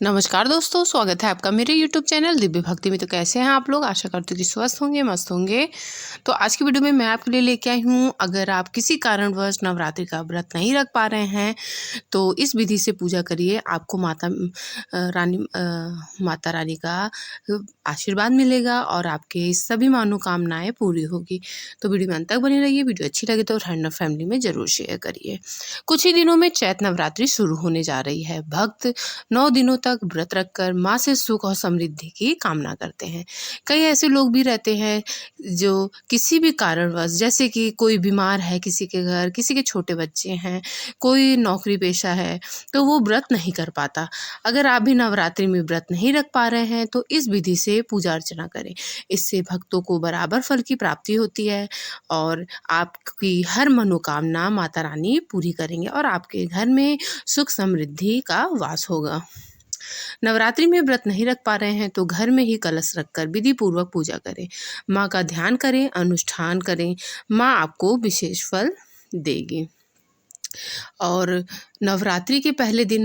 नमस्कार दोस्तों, स्वागत है आपका मेरे यूट्यूब चैनल दिव्य भक्ति में। तो कैसे हैं आप लोग? आशा करती हूँ कि स्वस्थ होंगे, मस्त होंगे। तो आज की वीडियो में मैं आपके लिए लेके आई हूँ, अगर आप किसी कारणवश नवरात्रि का व्रत नहीं रख पा रहे हैं तो इस विधि से पूजा करिए। आपको माता रानी का आशीर्वाद मिलेगा और आपके सभी मनोकामनाएं पूरी होगी। तो वीडियो में अंत तक बनी रहिए। वीडियो अच्छी लगे तो फ्रेंड और फैमिली में ज़रूर शेयर करिए। कुछ ही दिनों में चैत्र नवरात्रि शुरू होने जा रही है। भक्त 9 दिनों तक व्रत रखकर माँ से सुख और समृद्धि की कामना करते हैं। कई ऐसे लोग भी रहते हैं जो किसी भी कारणवश, जैसे कि कोई बीमार है किसी के घर, किसी के छोटे बच्चे हैं, कोई नौकरी पेशा है, तो वो व्रत नहीं कर पाता। अगर आप भी नवरात्रि में व्रत नहीं रख पा रहे हैं तो इस विधि से पूजा अर्चना करें। इससे भक्तों को बराबर फल की प्राप्ति होती है और आपकी हर मनोकामना माता रानी पूरी करेंगे और आपके घर में सुख समृद्धि का वास होगा। नवरात्रि में व्रत नहीं रख पा रहे हैं तो घर में ही कलश रखकर विधि पूर्वक पूजा करें, माँ का ध्यान करें, अनुष्ठान करें। माँ आपको विशेष फल देगी। और नवरात्रि के पहले दिन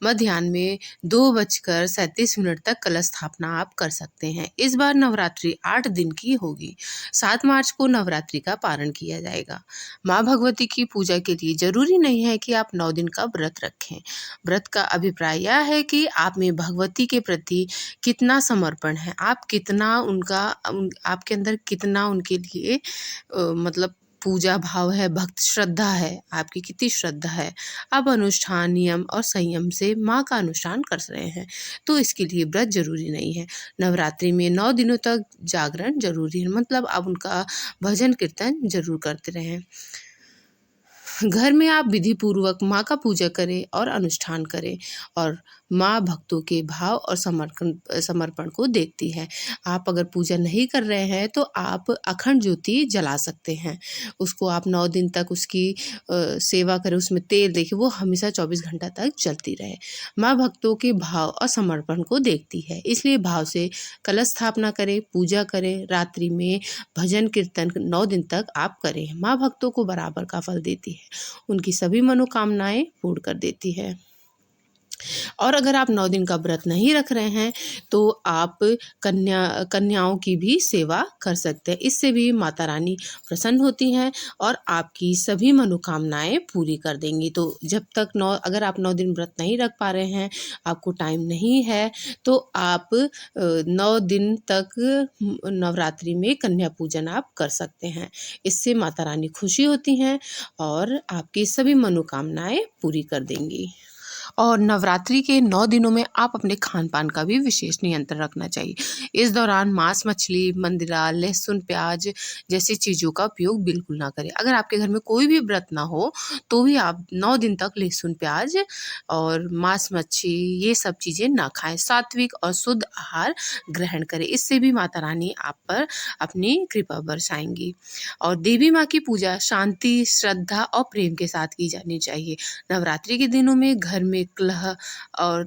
मध्याह्न में 2:37 तक कलश स्थापना आप कर सकते हैं। इस बार नवरात्रि 8 दिन की होगी। 7 मार्च को नवरात्रि का पारण किया जाएगा। माँ भगवती की पूजा के लिए जरूरी नहीं है कि आप 9 दिन का व्रत रखें। व्रत का अभिप्राय यह है कि आप में भगवती के प्रति कितना समर्पण है, आप कितना आपके अंदर कितना उनके लिए मतलब पूजा भाव है, भक्त श्रद्धा है, आपकी कितनी श्रद्धा है। आप अनुष्ठान, नियम और संयम से माँ का अनुष्ठान कर रहे हैं तो इसके लिए व्रत जरूरी नहीं है। नवरात्रि में 9 दिनों तक जागरण जरूरी है, मतलब आप उनका भजन कीर्तन जरूर करते रहें। घर में आप विधि पूर्वक माँ का पूजा करें और अनुष्ठान करें और माँ भक्तों के भाव और समर्पण को देखती है। आप अगर पूजा नहीं कर रहे हैं तो आप अखंड ज्योति जला सकते हैं। उसको आप 9 दिन तक उसकी सेवा करें, उसमें तेल देखिए, वो हमेशा 24 घंटा तक जलती रहे। माँ भक्तों के भाव और समर्पण को देखती है, इसलिए भाव से कलश स्थापना करें, पूजा करें। रात्रि में भजन कीर्तन 9 दिन तक आप करें। माँ भक्तों को बराबर का फल देती है, उनकी सभी मनोकामनाएं पूर्ण कर देती है। और अगर आप 9 दिन का व्रत नहीं रख रहे हैं तो आप कन्याओं की भी सेवा कर सकते हैं। इससे भी माता रानी प्रसन्न होती हैं और आपकी सभी मनोकामनाएं पूरी कर देंगी। तो जब तक अगर आप 9 दिन व्रत नहीं रख पा रहे हैं, आपको टाइम नहीं है, तो आप 9 दिन तक नवरात्रि में कन्या पूजन आप कर सकते हैं। इससे माता रानी खुशी होती हैं और आपकी सभी मनोकामनाएं पूरी कर देंगी। और नवरात्रि के 9 दिनों में आप अपने खान-पान का भी विशेष नियंत्रण रखना चाहिए। इस दौरान मांस, मछली, मंदिरा, लहसुन, प्याज जैसी चीज़ों का उपयोग बिल्कुल ना करें। अगर आपके घर में कोई भी व्रत ना हो तो भी आप 9 दिन तक लहसुन, प्याज और मांस, मच्छी ये सब चीज़ें ना खाएँ। सात्विक और शुद्ध आहार ग्रहण करें। इससे भी माता रानी आप पर अपनी कृपा बरसाएँगी। और देवी माँ की पूजा शांति, श्रद्धा और प्रेम के साथ की जानी चाहिए। नवरात्रि के दिनों में घर में कलह और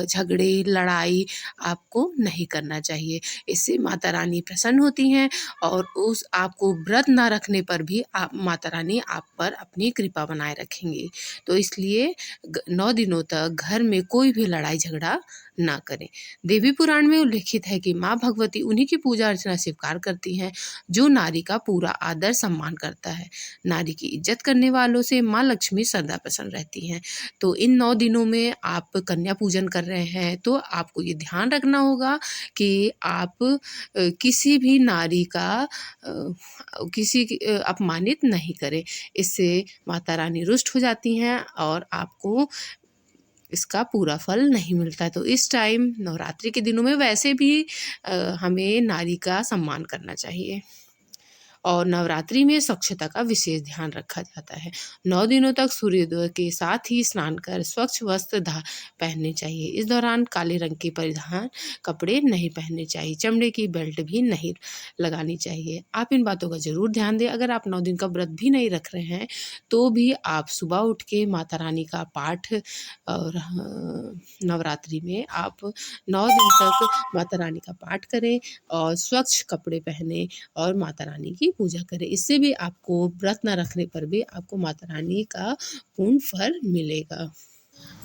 झगड़े, लड़ाई आपको नहीं करना चाहिए। इससे माता रानी प्रसन्न होती हैं और आपको व्रत ना रखने पर भी माता रानी आप पर अपनी कृपा बनाए रखेंगी। तो इसलिए 9 दिनों तक घर में कोई भी लड़ाई झगड़ा ना करें। देवी पुराण में उल्लिखित है कि माँ भगवती उन्हीं की पूजा अर्चना स्वीकार करती हैं जो नारी का पूरा आदर सम्मान करता है। नारी की इज्जत करने वालों से माँ लक्ष्मी सदा प्रसन्न रहती हैं। तो इन 9 दिनों में आप कन्या पूजन कर रहे हैं तो आपको ये ध्यान रखना होगा कि आप किसी भी नारी का अपमानित नहीं करें। इससे माता रानी रुष्ट हो जाती हैं और आपको इसका पूरा फल नहीं मिलता है। तो इस टाइम नवरात्रि के दिनों में वैसे भी हमें नारी का सम्मान करना चाहिए। और नवरात्रि में स्वच्छता का विशेष ध्यान रखा जाता है। 9 दिनों तक सूर्योदय के साथ ही स्नान कर स्वच्छ वस्त्र पहनने चाहिए। इस दौरान काले रंग के परिधान कपड़े नहीं पहनने चाहिए। चमड़े की बेल्ट भी नहीं लगानी चाहिए। आप इन बातों का ज़रूर ध्यान दें। अगर आप 9 दिन का व्रत भी नहीं रख रहे हैं तो भी आप सुबह उठ के माता रानी का पाठ और नवरात्रि में आप 9 दिन तक माता रानी का पाठ करें और स्वच्छ कपड़े पहने और माता रानी की पूजा करें। इससे भी आपको व्रत न रखने पर भी आपको माता रानी का पूर्ण फल मिलेगा।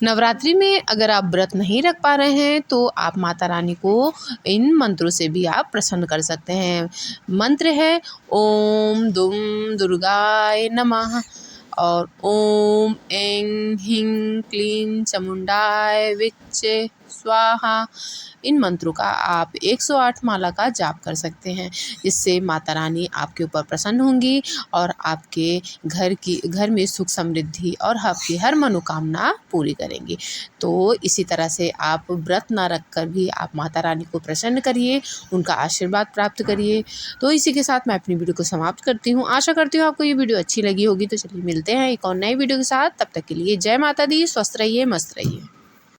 नवरात्रि में अगर आप व्रत नहीं रख पा रहे हैं तो आप माता रानी को इन मंत्रों से भी आप प्रसन्न कर सकते हैं। मंत्र है ओम दुम दुर्गाय नमः और ओम ऐं ह्रीं क्लीं चामुंडाय विच्चे स्वाहा। इन मंत्रों का आप 108 माला का जाप कर सकते हैं, जिससे माता रानी आपके ऊपर प्रसन्न होंगी और आपके घर में सुख समृद्धि और आपकी हर मनोकामना पूरी करेंगी। तो इसी तरह से आप व्रत ना रख कर भी आप माता रानी को प्रसन्न करिए, उनका आशीर्वाद प्राप्त करिए। तो इसी के साथ मैं अपनी वीडियो को समाप्त करती हूँ। आशा करती हूँ आपको ये वीडियो अच्छी लगी होगी। तो चलिए मिलते हैं एक और नई वीडियो के साथ। तब तक के लिए जय माता दी, स्वस्थ रहिए, मस्त रहिए।